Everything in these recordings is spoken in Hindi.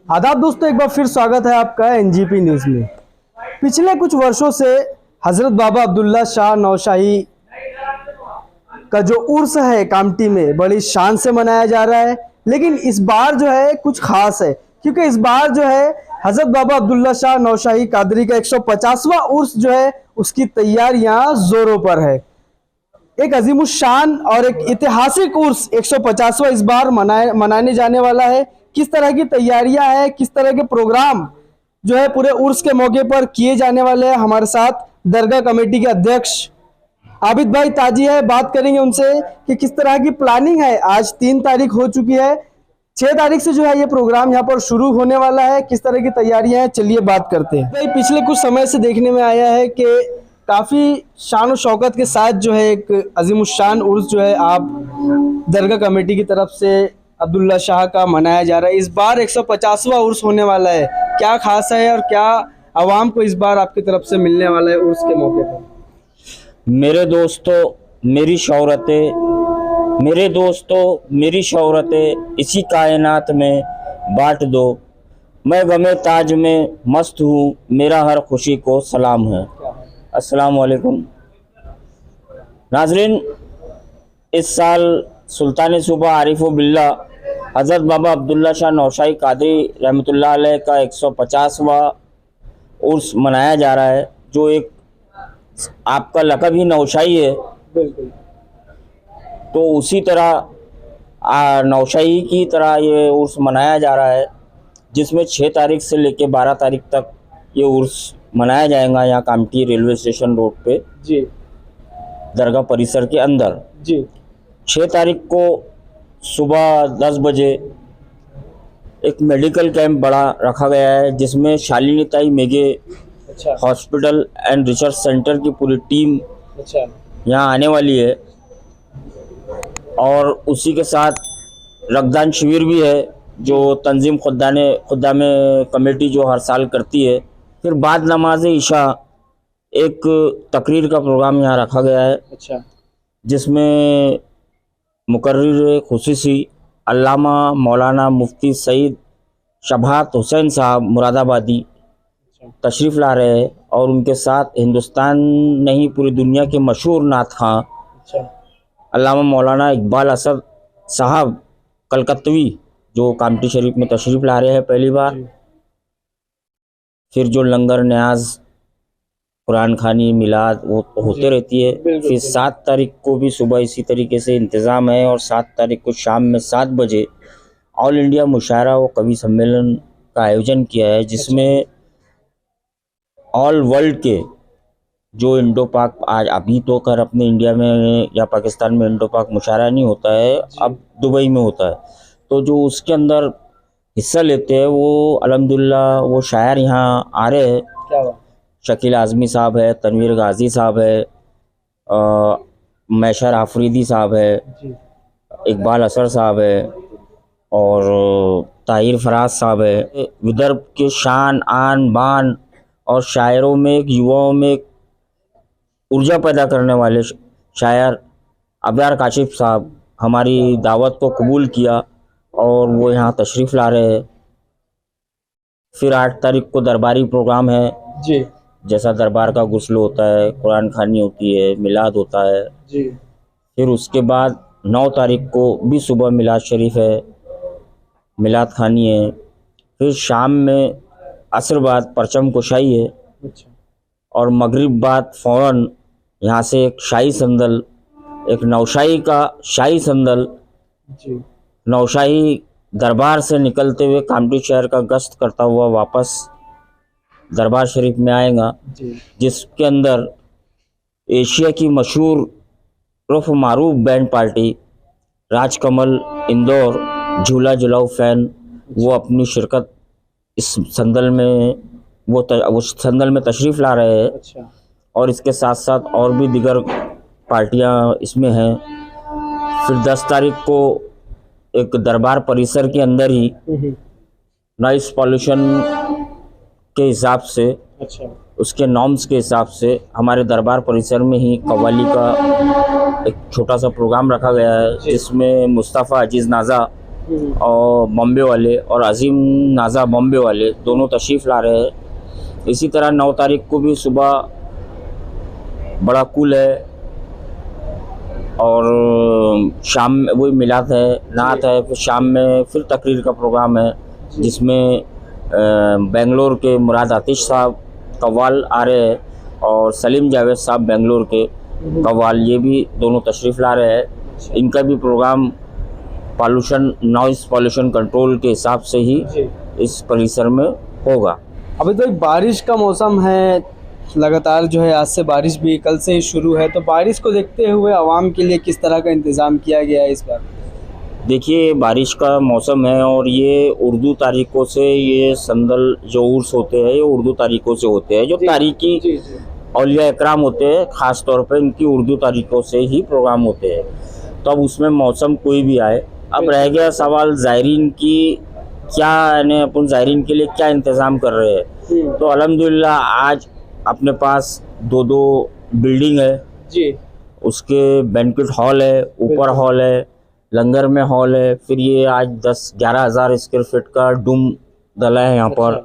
आदाब दोस्तों, एक बार फिर स्वागत है आपका एनजीपी न्यूज़ में। पिछले कुछ वर्षों से हज़रत बाबा अब्दुल्ला शाह नौशाही का जो उर्स है कामटी में बड़ी शान से मनाया जा रहा है। लेकिन इस बार जो है कुछ खास है, क्योंकि इस बार जो है हज़रत बाबा अब्दुल्ला शाह नौशाही कादरी का 150वां उर्स जो है उसकी तैयारियां जोरों पर है। एक अजीमुशान और एक ऐतिहासिक उर्स 150वां इस बार मनाने जाने वाला है। किस तरह की तैयारियां हैं, किस तरह के प्रोग्राम जो है पूरे उर्स के मौके पर किए जाने वाले हैं, हमारे साथ दरगाह कमेटी के अध्यक्ष आबिद भाई ताजी है। बात करेंगे उनसे कि किस तरह की प्लानिंग है। आज 3 तारीख हो चुकी है, 6 तारीख से जो है ये प्रोग्राम यहाँ पर शुरू होने वाला है। किस तरह की तैयारियां हैं, चलिए बात करते हैं। भाई, पिछले कुछ समय से देखने में आया है कि काफ़ी शान और शौकत के साथ जो है एक अजीमुशान उर्स जो है आप दरगाह कमेटी की तरफ से अब्दुल्ला शाह का मनाया जा रहा है। इस बार 150वां उर्स होने वाला है। क्या खास है और क्या आवाम को इस बार आपकी तरफ से मिलने वाला है उर्स के मौके पर? मेरे दोस्तों मेरी शौहरतें इसी कायनात में बांट दो। मैं गमे ताज में मस्त हूँ, मेरा हर खुशी को सलाम है। अस्सलाम वालेकुम नाजरीन, इस साल सुल्तान सूबा आरिफ बिल्ला हज़रत बाबा अब्दुल्ला शाह नौशाही कादरी रहमतुल्लाह अलैह का 150वां उर्स मनाया जा रहा है, जो एक आपका लक़ब ही नौशाही है। बिल्कुल। तो उसी तरह नौशाही की तरह ये उर्स मनाया जा रहा है, जिसमें 6 तारीख से लेकर 12 तारीख तक ये उर्स मनाया जाएगा यहाँ कामटी रेलवे स्टेशन रोड पे जी, दरगाह परिसर के अंदर जी। 6 तारीख को सुबह 10 बजे एक मेडिकल कैंप बड़ा रखा गया है, जिसमें शालिनी ताई मेघे अच्छा, हॉस्पिटल एंड रिसर्च सेंटर की पूरी टीम अच्छा, यहाँ आने वाली है। और उसी के साथ रक्तदान शिविर भी है, जो तंजीम खुद्दामे कमेटी जो हर साल करती है। फिर बाद नमाज इशा एक तकरीर का प्रोग्राम यहाँ रखा गया है, अच्छा, जिसमें मुकर्रिर खुसूसी अल्लामा मौलाना मुफ्ती सईद शबात हुसैन साहब मुरादाबादी तशरीफ़ ला रहे हैं, और उनके साथ हिंदुस्तान नहीं पूरी दुनिया के मशहूर नात खां अच्छा, अल्लामा मौलाना इकबाल असद साहब कलकत्तवी जो कामटी शरीफ में तशरीफ़ ला रहे हैं पहली बार। फिर जो लंगर न्याज कुरान खानी मिलाद वो होते रहती है। फिर 7 तारीख को भी सुबह इसी तरीके से इंतज़ाम है, और 7 तारीख को शाम में 7 बजे ऑल इंडिया मुशायरा व कवि सम्मेलन का आयोजन किया है, जिसमें ऑल वर्ल्ड के जो इंडो पाक आज अभी तो कर अपने इंडिया में या पाकिस्तान में इंडो पाक मुशायरा नहीं होता है, अब दुबई में होता है। तो जो उसके अंदर हिस्सा लेते हैं वो अल्हम्दुलिल्लाह वो शायर यहाँ आ रहे हैं। क्या बात। शकील आज़मी साहब है, तनवीर गाजी साहब है, मैशर आफरीदी साहब है, इकबाल असर साहब है, और ताहिर फराज साहब है। विदर्भ के शान आन बान और शायरों में एक युवाओं में एक ऊर्जा पैदा करने वाले शायर अब्यार काशिफ साहब हमारी दावत को कबूल किया और वो यहाँ तशरीफ़ ला रहे हैं। फिर 8 तारीख को दरबारी प्रोग्राम है जी, जैसा दरबार का गुस्ल होता है, कुरान खानी होती है, मिलाद होता है जी। फिर उसके बाद 9 तारीख को भी सुबह मिलाद शरीफ है, मिलाद खानी है। फिर शाम में असर बाद परचम कुशाई है, अच्छा, और मगरिब बाद फ़ौरन यहाँ से एक शाही संदल, एक नौशाही का शाही संदल जी, नौशाही दरबार से निकलते हुए कामटी शहर का गश्त करता हुआ वापस दरबार शरीफ में आएगा, जिसके अंदर एशिया की मशहूर रुफ मारूफ बैंड पार्टी राजकमल इंदौर झूला जुलाऊ फैन वो अपनी शिरकत इस संदल में उस संदल में तशरीफ़ ला रहे हैं। अच्छा, और इसके साथ साथ और भी दीगर पार्टियां इसमें हैं। फिर 10 तारीख को एक दरबार परिसर के अंदर ही नॉइस पॉल्यूशन के हिसाब से, अच्छा, उसके नॉर्म्स के हिसाब से हमारे दरबार परिसर में ही कव्वाली का एक छोटा सा प्रोग्राम रखा गया है, जिसमें मुस्तफ़ा अजीज़ नाज़ा और बॉम्बे वाले, और अजीम नाजा बॉम्बे वाले दोनों तशरीफ़ ला रहे हैं। इसी तरह 9 तारीख को भी सुबह बड़ा कुल है और शाम में वही मिलाद है, नात है, फिर शाम में फिर तकरीर का प्रोग्राम है जिसमें बेंगलोर के मुराद आतिश साहब कव्वाल आ रहे हैं और सलीम जावेद साहब बेंगलोर के कव्वाल, ये भी दोनों तशरीफ़ ला रहे हैं। इनका भी प्रोग्राम नॉइस पॉल्यूशन कंट्रोल के हिसाब से ही इस परिसर में होगा। अभी तो एक बारिश का मौसम है, लगातार जो है आज से बारिश भी कल से ही शुरू है, तो बारिश को देखते हुए आवाम के लिए किस तरह का इंतज़ाम किया गया है इस बार? देखिए, बारिश का मौसम है और ये उर्दू तारीखों से, ये संदल जो उर्स होते हैं ये उर्दू तारीखों से होते हैं। जो तारीखी औलिया इकराम होते हैं ख़ास तौर पे इनकी उर्दू तारीखों से ही प्रोग्राम होते हैं। तो अब उसमें मौसम कोई भी आए, अब रह गया सवाल ज़ायरीन की, क्या यानी अपन ज़ायरीन के लिए क्या इंतज़ाम कर रहे हैं। तो अल्हम्दुलिल्लाह आज अपने पास 2 बिल्डिंग है जी, उसके बैंक्वेट हॉल है, ऊपर हॉल है, लंगर में हॉल है, फिर ये आज 10-11 हज़ार स्क्वायर फीट का डूम डला है यहाँ पर,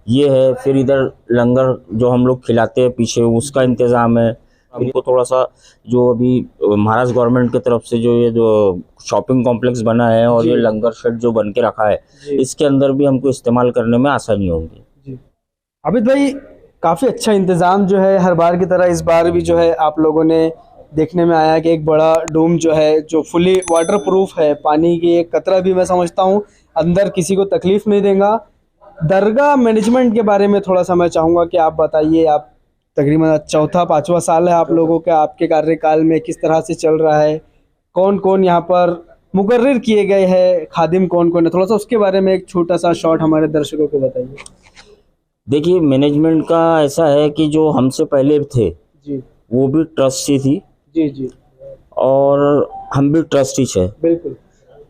ये है। फिर इधर लंगर जो हम लोग खिलाते हैं पीछे, उसका इंतज़ाम है। हमको थोड़ा सा जो अभी महाराष्ट्र गवर्नमेंट की तरफ से जो ये जो शॉपिंग कॉम्प्लेक्स बना है और ये लंगर शेड जो बन के रखा है, इसके अंदर भी हमको इस्तेमाल करने में आसानी होगी। आबिद भाई, काफ़ी अच्छा इंतज़ाम जो है हर बार की तरह इस बार भी जो है आप लोगों ने देखने में आया कि एक बड़ा डोम जो है जो फुली वाटर प्रूफ है, पानी की एक कतरा भी मैं समझता हूँ अंदर किसी को तकलीफ़ नहीं देगा। दरगाह मैनेजमेंट के बारे में थोड़ा सा मैं चाहूँगा कि आप बताइए। आप तकरीबन 4-5वां साल है आप लोगों का, आपके कार्यकाल में किस तरह से चल रहा है, कौन कौन यहाँ पर मुकर्रर किए गए हैं, खादिम कौन कौन है, थोड़ा सा उसके बारे में एक छोटा सा शॉर्ट हमारे दर्शकों को बताइए। देखिए, मैनेजमेंट का ऐसा है कि जो हमसे पहले थे जी, वो भी ट्रस्टी थी जी जी, और हम भी ट्रस्टी है बिल्कुल।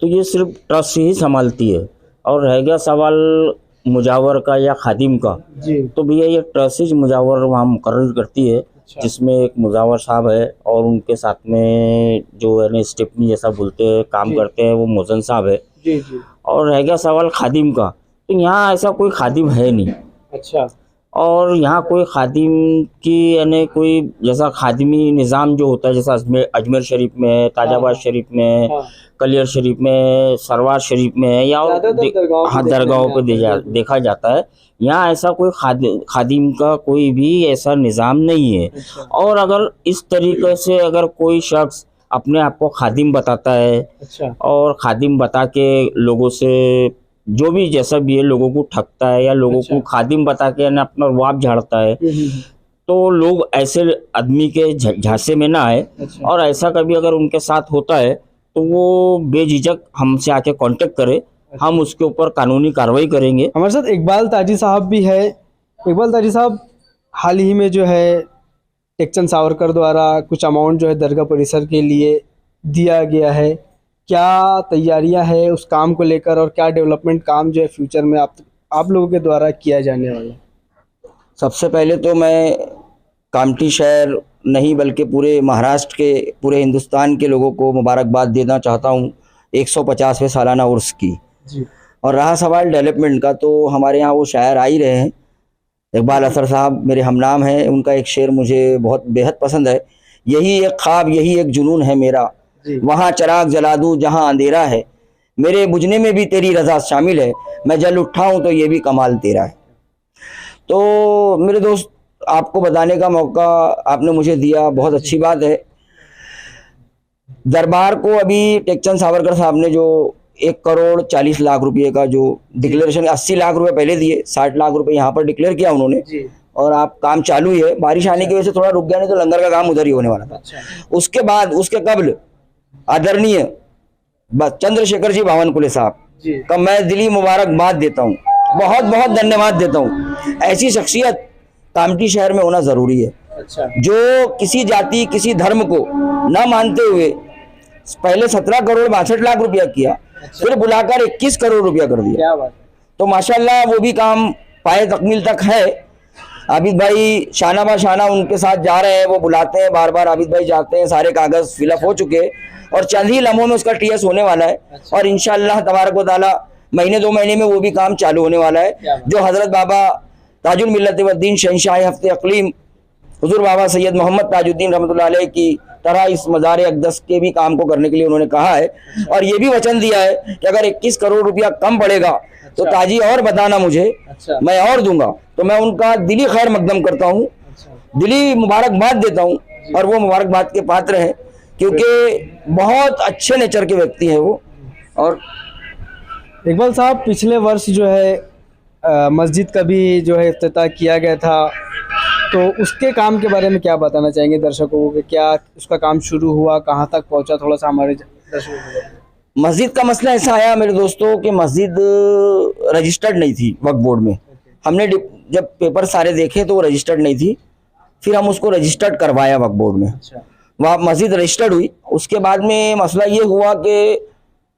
तो ये सिर्फ ट्रस्ट ही संभालती है। और रह गया सवाल मुजावर का या खादिम का जी, तो भैया ये ट्रस्ट ही मुजावर वहाँ मुकर्रर करती है। अच्छा। जिसमें एक मुजावर साहब है और उनके साथ में जो है ना स्टेपनी जैसा बोलते हैं काम करते हैं वो मोहसन साहब है जी जी। और रह गया सवाल खादिम का, तो यहाँ ऐसा कोई खादिम है नहीं। अच्छा। और यहाँ कोई खादिम की यानी कोई जैसा खादिमी निज़ाम जो होता है जैसा अजमेर शरीफ में है, ताजाबाद शरीफ में है, कलियर शरीफ में है, सरवार शरीफ में है, या दरगाहों पे देखा जाता है। यहाँ ऐसा कोई खादिम का कोई भी ऐसा निज़ाम नहीं है। अच्छा। और अगर इस तरीके से अगर कोई शख्स अपने आप को खादिम बताता है, अच्छा, और खादिम बता के लोगों से जो भी जैसा भी है लोगों को ठगता है या लोगों को खादिम बता के ना अपना रुआब झाड़ता है, तो लोग ऐसे आदमी के झांसे में ना आए। अच्छा। और ऐसा कभी अगर उनके साथ होता है तो वो बेझिझक हमसे आके कांटेक्ट करे। अच्छा। हम उसके ऊपर कानूनी कार्रवाई करेंगे। हमारे साथ इकबाल ताजी साहब भी है। इकबाल ताजी साहब, हाल ही में जो है टेकचंद सावरकर द्वारा कुछ अमाउंट जो है दरगाह परिसर के लिए दिया गया है, क्या तैयारियां है उस काम को लेकर और क्या डेवलपमेंट काम जो है फ्यूचर में आप लोगों के द्वारा किया जाने वाला? सबसे पहले तो मैं कामठी शहर नहीं बल्कि पूरे महाराष्ट्र के, पूरे हिंदुस्तान के लोगों को मुबारकबाद देना चाहता हूँ 150वें सालाना उर्स की जी। और रहा सवाल डेवलपमेंट का, तो हमारे यहाँ वो शायर आ ही रहे हैं, इकबाल असर साहब मेरे हमनाम हैं। उनका एक शेर मुझे बहुत बेहद पसंद है, यही एक ख्वाब यही एक जुनून है मेरा, वहाँ चिराग जला दूँ जहाँ अंधेरा है, मेरे बुझने में भी तेरी रज़ा शामिल है, मैं जल उठा हूँ तो ये भी कमाल तेरा है। तो मेरे दोस्त, आपको बताने का मौका आपने मुझे दिया, बहुत अच्छी बात है। दरबार को अभी टेकचंद सावरकर साहब ने जो 1,40,00,000 रुपये का जो डिक्लेरेशन, 80 लाख रुपए पहले दिए, 60 लाख रुपए यहाँ पर डिक्लेयर किया उन्होंने जी। और आप काम चालू ही है, बारिश आने की वजह से थोड़ा रुक गया, नहीं तो लंगर का काम उधर ही होने वाला था। अच्छा। उसके बाद उसके कबल आदरणीय चंद्रशेखर जी बावनकुले साहब का मैं दिली मुबारकबाद देता हूँ, बहुत बहुत धन्यवाद देता हूँ। ऐसी शख्सियत कामठी शहर में होना जरूरी है। अच्छा। जो किसी जाति किसी धर्म को न मानते हुए पहले 17,62,00,000 रुपया किया। अच्छा। फिर बुलाकर 21 करोड़ रुपया कर दिया। क्या बात। तो माशाल्लाह वो भी काम पाए तकमील तक है। आबिद भाई शाना बा शाना उनके साथ जा रहे हैं, वो बुलाते हैं बार बार, आबिद भाई जाते हैं, सारे कागज फिलअप हो चुके हैं और चंद ही लम्हों में उसका टीएस होने वाला है। और इंशाअल्लाह तबारक व तआला महीने 2 महीने में वो भी काम चालू होने वाला है। जो हजरत बाबा ताजुल मिल्लत वद्दीन शहंशाह हफ्ते अक़लीम हुजूर बाबा सैयद मोहम्मद ताजुद्दीन रहमतुल्लाह अलैह की तरह इस मज़ार अक़दस के भी काम को करने के लिए उन्होंने कहा है और ये भी वचन दिया है कि अगर 21 करोड़ रुपया कम पड़ेगा तो ताजी और बताना मुझे, मैं और दूंगा। तो मैं उनका दिली खैर मकदम करता हूँ, दिली मुबारकबाद देता हूँ और वो मुबारकबाद के पात्र हैं क्योंकि बहुत अच्छे नेचर के व्यक्ति है वो। और इकबाल साहब, पिछले वर्ष जो है मस्जिद का भी जो है इफ्तिताह किया गया था, तो उसके काम के बारे में क्या बताना चाहेंगे दर्शकों को? क्या उसका काम शुरू हुआ, कहाँ तक पहुँचा, थोड़ा सा हमारे दर्शकों को। मस्जिद का मसला ऐसा आया मेरे दोस्तों कि मस्जिद रजिस्टर्ड नहीं थी वक्फ बोर्ड में। हमने जब पेपर सारे देखे तो वो रजिस्टर्ड नहीं थी, फिर हम उसको रजिस्टर्ड करवाया वक्फ बोर्ड में। वहाँ मस्जिद रजिस्टर्ड हुई। उसके बाद में मसला ये हुआ कि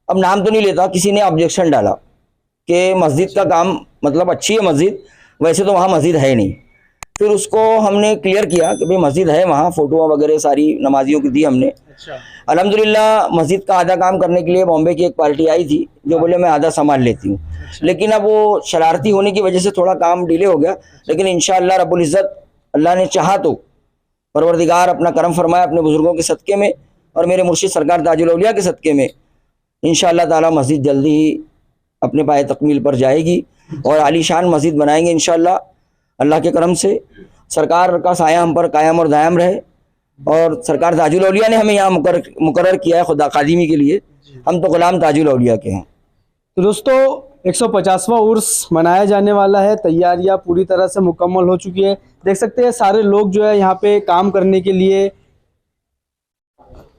अब नाम तो नहीं लेता, किसी ने ऑब्जेक्शन डाला कि मस्जिद का काम मतलब अच्छी है मस्जिद, वैसे तो वहाँ मस्जिद है नहीं। फिर उसको हमने क्लियर किया कि भाई मस्जिद है, वहाँ फ़ोटो वगैरह सारी नमाजियों की दी हमने। अल्हम्दुलिल्लाह मस्जिद का आधा काम करने के लिए बॉम्बे की एक पार्टी आई थी जो बोले मैं आधा संभाल लेती हूँ, लेकिन अब वो शरारती होने की वजह से थोड़ा काम डिले हो गया। लेकिन इंशाअल्लाह रब्बुल इज़्ज़त अल्लाह ने चाहा तो परवरदिगार अपना करम फरमाया अपने बुज़ुर्गों के सदक़े में और मेरे मुर्शिद सरकार ताजुल औलिया के सदक़े में इंशाअल्लाह ताला मस्जिद जल्दी ही अपने पाए तकमील पर जाएगी और आलीशान मस्जिद बनाएंगे इंशाअल्लाह। अल्लाह के करम से सरकार का साया हम पर कायम और दायम रहे और सरकार ताजुल औलिया ने हमें यहाँ मुकर्रर किया है खुदा खादिमी के लिए, हम तो गुलाम ताजुल औलिया के हैं। तो दोस्तों 150वां उर्स मनाया जाने वाला है, तैयारियां पूरी तरह से मुकम्मल हो चुकी है। देख सकते हैं सारे लोग जो है यहाँ पे काम करने के लिए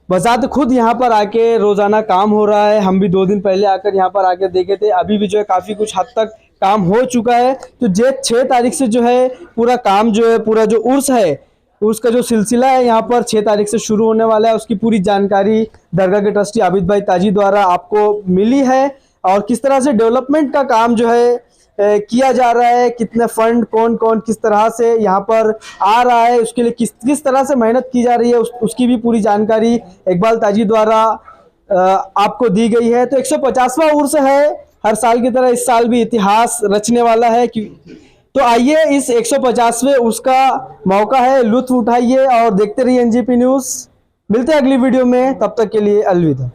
बजात खुद यहाँ पर आके रोजाना काम हो रहा है। हम भी 2 दिन पहले आकर यहाँ पर आके देखे थे, अभी भी जो है काफ़ी कुछ हद तक काम हो चुका है। तो 6 तारीख से जो है पूरा काम जो है, पूरा जो उर्स है उसका जो सिलसिला है यहाँ पर 6 तारीख से शुरू होने वाला है। उसकी पूरी जानकारी दरगाह के ट्रस्टी आबिद भाई ताजी द्वारा आपको मिली है और किस तरह से डेवलपमेंट का काम जो है किया जा रहा है, कितने फंड कौन कौन किस तरह से यहाँ पर आ रहा है, उसके लिए किस तरह से मेहनत की जा रही है, उसकी भी पूरी जानकारी इकबाल ताजी द्वारा आपको दी गई है। तो 150वां उर्स है, हर साल की तरह इस साल भी इतिहास रचने वाला है। तो आइए इस 150वें उर्स का मौका है, लुत्फ उठाइए और देखते रहिए एनजीपी न्यूज़। मिलते हैं अगली वीडियो में, तब तक के लिए अलविदा।